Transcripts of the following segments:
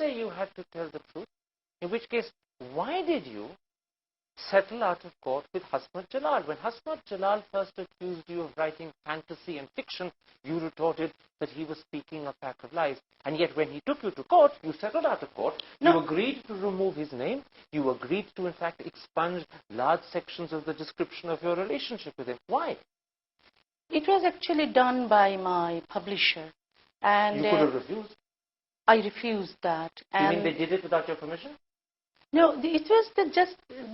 say you had to tell the truth. In which case, why did you settle out of court with Hasmat Jalal? When Hasmat Jalal first accused you of writing fantasy and fiction, you retorted that he was speaking a pack of lies. And yet when he took you to court, you settled out of court. No. You agreed to remove his name. You agreed to, in fact, expunge large sections of the description of your relationship with him. Why? It was actually done by my publisher. And you could have refused. I refused that. You mean they did it without your permission? No, it was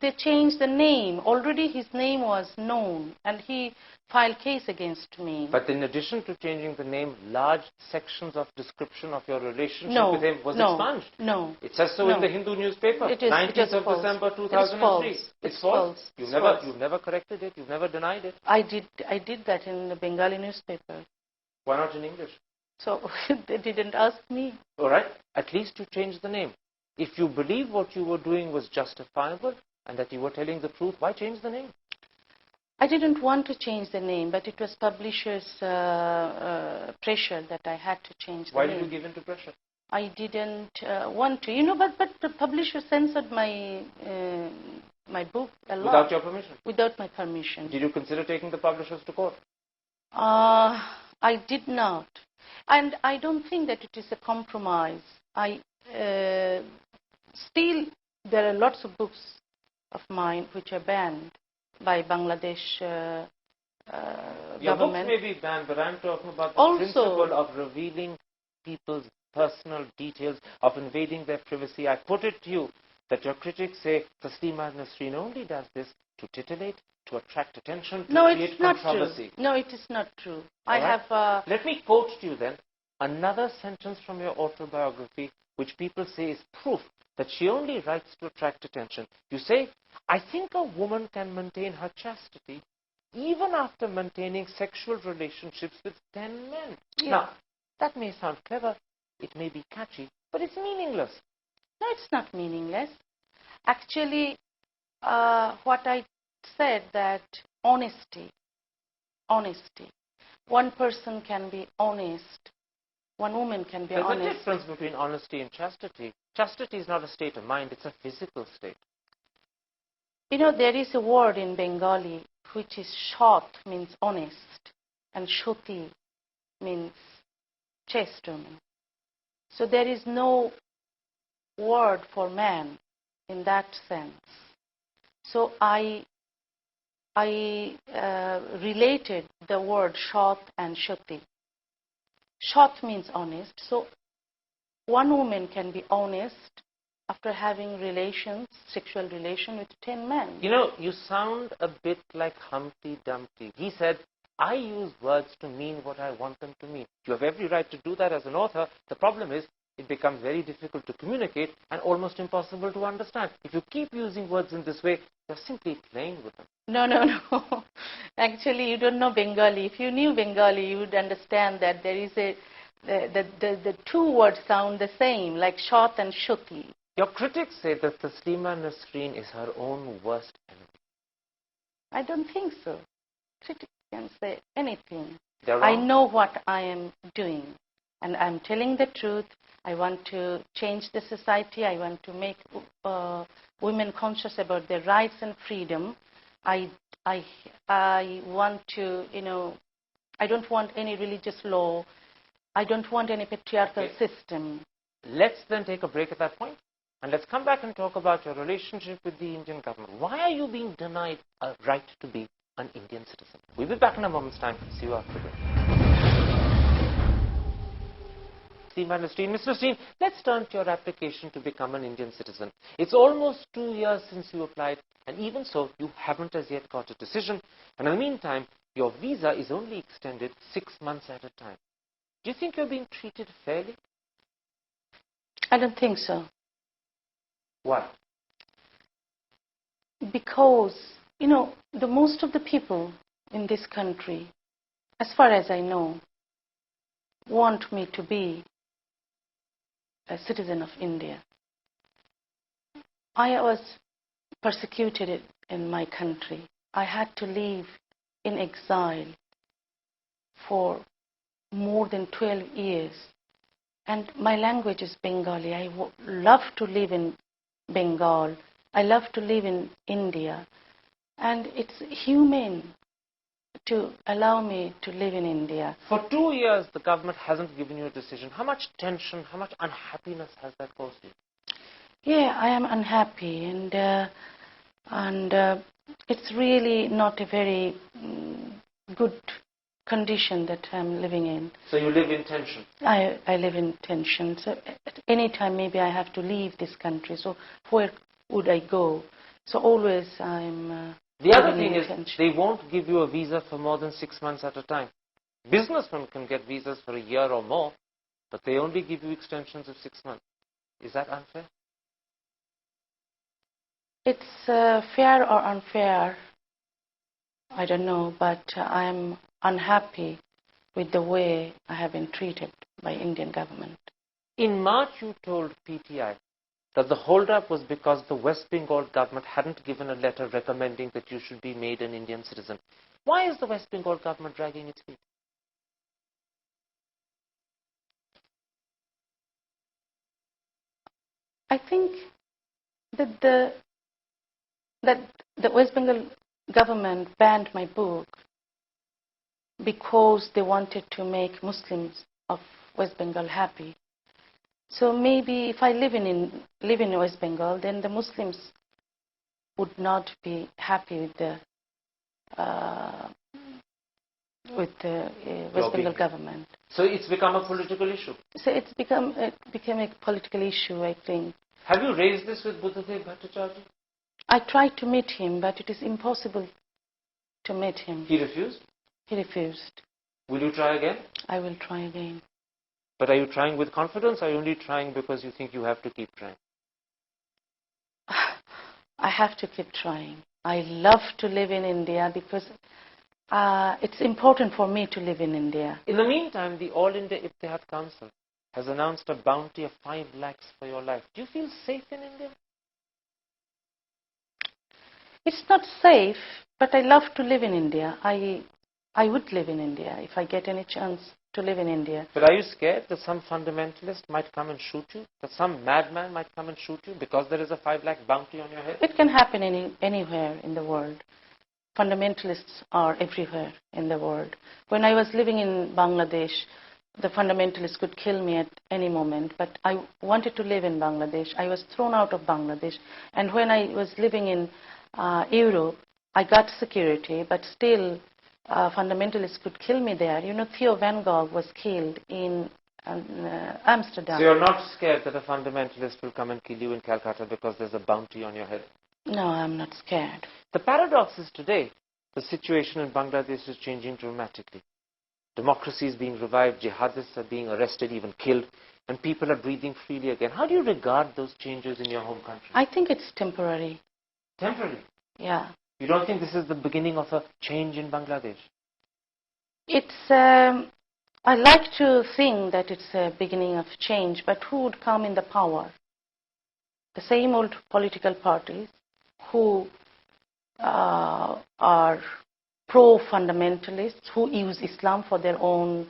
they changed the name. Already his name was known, and he filed case against me. But in addition to changing the name, large sections of description of your relationship with him was expunged. No. It says so in the Hindu newspaper, 19th of December 2003. It's false. You've never corrected it. You've never denied it. I did that in the Bengali newspaper. Why not in English? So they didn't ask me. All right. At least you changed the name. If you believe what you were doing was justifiable and that you were telling the truth, why change the name? I didn't want to change the name, but it was publisher's pressure that I had to change the name. Why did you give in to pressure? I didn't want to. But the publisher censored my book a lot. Without your permission? Without my permission. Did you consider taking the publishers to court? I did not. And I don't think that it is a compromise. Still, there are lots of books of mine which are banned by Bangladesh government. Your books may be banned, but I'm talking about the principle of revealing people's personal details, of invading their privacy. I put it to you that your critics say Taslima Nasrin only does this to titillate, to attract attention, to create controversy. No, it is not true. Let me quote to you then another sentence from your autobiography, which people say is proof that she only writes to attract attention. You say, I think a woman can maintain her chastity even after maintaining sexual relationships with 10 men. Yeah. Now, that may sound clever, it may be catchy, but it's meaningless. No, it's not meaningless. Actually, what I said that honesty. One person can be honest. One woman can be honest. There's a difference between honesty and chastity. Chastity is not a state of mind, it's a physical state. There is a word in Bengali which is shat, means honest, and shoti means chaste woman. So there is no word for man in that sense. So I related the word shat and shoti. Shat means honest. So one woman can be honest after having sexual relation with 10 men. You sound a bit like Humpty Dumpty. He said, I use words to mean what I want them to mean. You have every right to do that as an author. The problem is, it becomes very difficult to communicate and almost impossible to understand. If you keep using words in this way, you're simply playing with them. No. Actually, you don't know Bengali. If you knew Bengali, you would understand that there is the two words sound the same, like shat and shoti. Your critics say that Taslima Nasrin is her own worst enemy. I don't think so. Critics can say anything. I know what I am doing, and I'm telling the truth. I want to change the society. I want to make women conscious about their rights and freedom. I want to, I don't want any religious law. I don't want any patriarchal system. Let's then take a break at that point, and let's come back and talk about your relationship with the Indian government. Why are you being denied a right to be an Indian citizen? We'll be back in a moment's time. See you after the break. Taslima Nasrin. Ms. Nasrin, let's turn to your application to become an Indian citizen. It's almost 2 years since you applied, and even so, you haven't as yet got a decision. And in the meantime, your visa is only extended 6 months at a time. Do you think you're being treated fairly? I don't think so. Why? Because, the most of the people in this country, as far as I know, want me to be a citizen of India. I was persecuted in my country. I had to live in exile for more than 12 years. And my language is Bengali. I love to live in Bengal. I love to live in India. And it's humane to allow me to live in India. For 2 years, the government hasn't given you a decision. How much tension, how much unhappiness has that caused you? Yeah, I am unhappy, and it's really not a very good condition that I'm living in. So you live in tension? I live in tension. So at any time, maybe I have to leave this country. So where would I go? So always I'm The other living thing in is, tension. they won't give you a visa for more than 6 months at a time. Businessmen can get visas for a year or more, but they only give you extensions of 6 months. Is that unfair? It's fair or unfair, I don't know, but I'm unhappy with the way I have been treated by Indian government. In March, you told PTI that the hold-up was because the West Bengal government hadn't given a letter recommending that you should be made an Indian citizen. Why is the West Bengal government dragging its feet? I think that the West Bengal government banned my book because they wanted to make Muslims of West Bengal happy. So maybe if I live in West Bengal, then the Muslims would not be happy with the West Bengal government. So it's become a political issue. So it became a political issue, I think. Have you raised this with Buddhadev Bhattacharya? I tried to meet him, but it is impossible to meet him. He refused? He refused. Will you try again? I will try again. But are you trying with confidence, or are you only trying because you think you have to keep trying? I have to keep trying. I love to live in India because it's important for me to live in India. In the meantime, the All India Ittihad Council has announced a bounty of 5 lakhs for your life. Do you feel safe in India? It's not safe, but I love to live in India. I would live in India if I get any chance to live in India. But are you scared that some fundamentalist might come and shoot you? That some madman might come and shoot you because there is a 5 lakh bounty on your head? It can happen anywhere in the world. Fundamentalists are everywhere in the world. When I was living in Bangladesh, the fundamentalists could kill me at any moment, but I wanted to live in Bangladesh. I was thrown out of Bangladesh. And when I was living in Europe, I got security, but still fundamentalists could kill me there. You know, Theo van Gogh was killed in Amsterdam. So you're not scared that a fundamentalist will come and kill you in Calcutta because there's a bounty on your head? No, I'm not scared. The paradox is today, the situation in Bangladesh is changing dramatically. Democracy is being revived, jihadists are being arrested, even killed, and people are breathing freely again. How do you regard those changes in your home country? I think it's temporary. Temporary? Yeah. You don't think this is the beginning of a change in Bangladesh? I like to think that it's a beginning of change, but who would come in the power? The same old political parties who are pro-fundamentalists, who use Islam for their own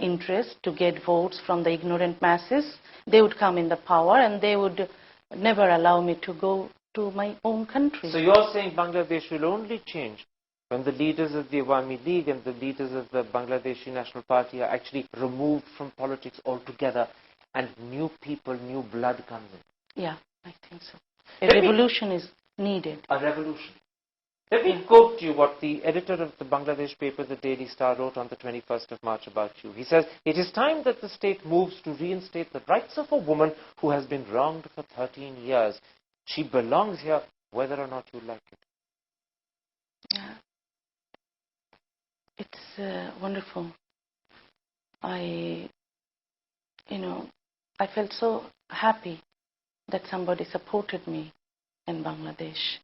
interest to get votes from the ignorant masses. They would come in the power and they would never allow me to go to my own country. So you're saying Bangladesh will only change when the leaders of the Awami League and the leaders of the Bangladeshi National Party are actually removed from politics altogether and new people, new blood comes in? Yeah, I think so. A revolution is needed. A revolution. Let me quote to you what the editor of the Bangladesh paper, the Daily Star, wrote on the 21st of March about you. He says, "It is time that the state moves to reinstate the rights of a woman who has been wronged for 13 years. She belongs here whether or not you like it." Yeah. It's wonderful. I felt so happy that somebody supported me in Bangladesh.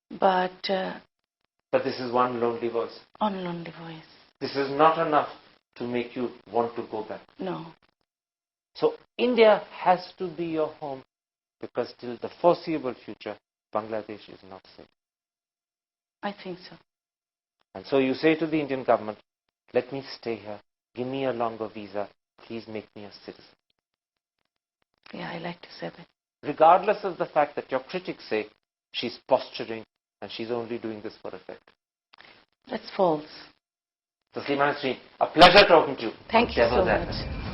But this is one lonely voice. One lonely voice. This is not enough to make you want to go back. No. So India has to be your home because till the foreseeable future, Bangladesh is not safe. I think so. And so you say to the Indian government, let me stay here, give me a longer visa, please make me a citizen. Yeah, I like to say that. Regardless of the fact that your critics say she's posturing and she's only doing this for effect. That's false. Taslima Nasrin, a pleasure talking to you. Thank you so much.